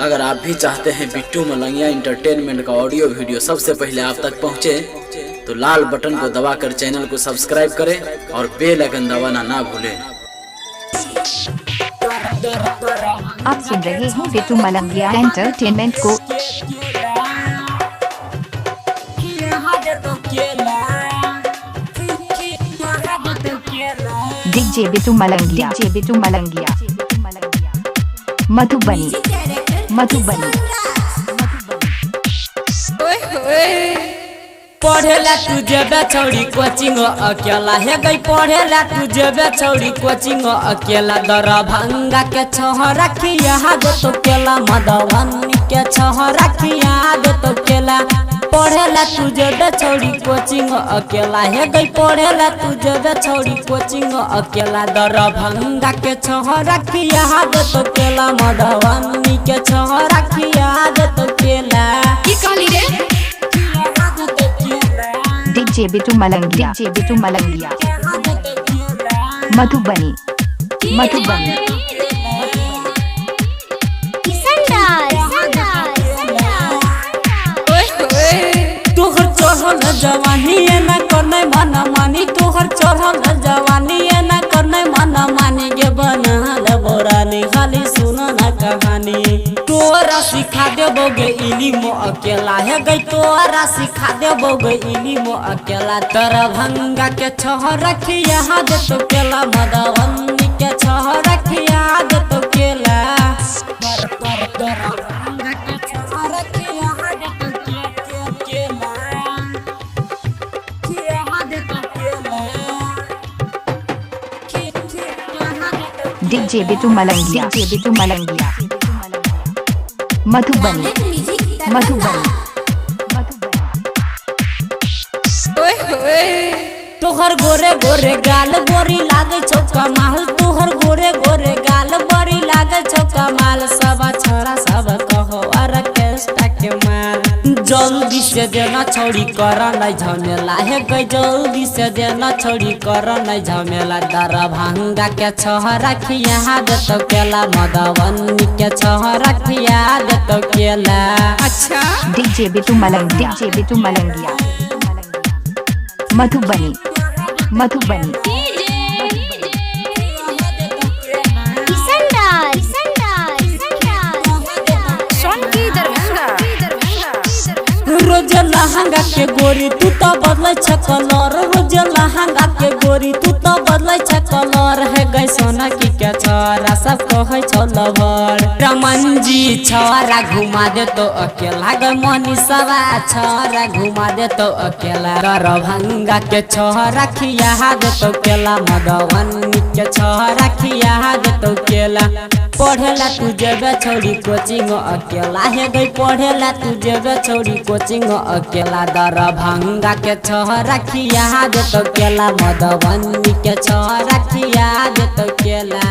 अगर आप भी चाहते हैं बिट्टू मलंगिया इंटरटेनमेंट का ऑडियो वीडियो सबसे पहले आप तक पहुंचे, तो लाल बटन को दबाकर चैनल को सब्सक्राइब करें और बेल आइकन दबाना ना भूलें। आप सुन रहे हैं बिट्टू मलंगिया एंटरटेनमेंट को। DJ Bittu Malangiya, DJ Bittu Malangiya, Madhubani, Madhubani. पढ़ेला तुझे बेचौड़ी कोचिंग अकेला है गई, पढ़ेला तुझे बेचौड़ी कोचिंग अकेला। दरभंगा के छोहरा खिया दो तो केला, मधुबनी के छोहरा खिया दो तो केला। पढ़ेला तुझे बेचौड़ी कोचिंग अकेला है गई, पढ़ेला तुझे बेचौड़ी कोचिंग अकेला। दरभंगा के छोहरा खिया दो तो केला, मधुबनी के छोहरा खिया दो तो केला। DJ Bittu Malangiya, DJ Bittu Malangiya, Madhubani, Madhubani. तोहर चढ़ल जवानी न करने मना मानी, तोहर चढ़ल जवानी न करने मना मानी गे बनल बोरानी। खाली सुन न कहानी, तोरा सिखा देबोगे इलिमो अकेला है गई, तोरा सिखा देबोगे इलिमो अकेला। दरभंगा के छोहरा खिया दे तो केला, मधुबनी के छोहरा खिया दे तो केला। DJ Bittu Malangiya, DJ Bittu Malangiya, Madhubani, Madhubani. तोहर गोरे गोरे गाल बोरी लागे चौका माल, तोहर गोरे गोरे गाल बोरी लागे चौका माल। सब छोरा सब कहो ऑर्केस्ट्रा के माल। जल्दी से देना छोड़ी कर नहीं झमेला है गई, जल्दी से देना छोड़ी कर नहीं झमेला। दरभंगा के छोहरा खिया दे तो केला, मधुबनी के छोहरा खिया दे तो केला। अच्छा डीजे बिट्टू मलंगिया, डीजे बिट्टू मलंगिया, मधुबनी, मधुबनी। रोज लहंगा के गोरी तू तो बदलै छ कलर, रोज लहंगा के गोरी तू तो बदलै छ कलर। है गई सोना की के छोरा सब कहै छ लवर। रमन जी छोरा घुमा दे तो अकेला गई, मनीषवा छोरा घुमा दे तो अकेला। दरभंगा के छोरा खिया दे तो केला, मधुबनी के छोरा खिया दे तो केला। पढ़ेला तुझे बेचौड़ी कोचिंग अकेला है गई, पढ़ेला तुझे बेचौड़ी कोचिंग अकेला। दरभंगा के छोहरा खिया दे तो केला, मधुबनी के छोहरा खिया दे तो केला।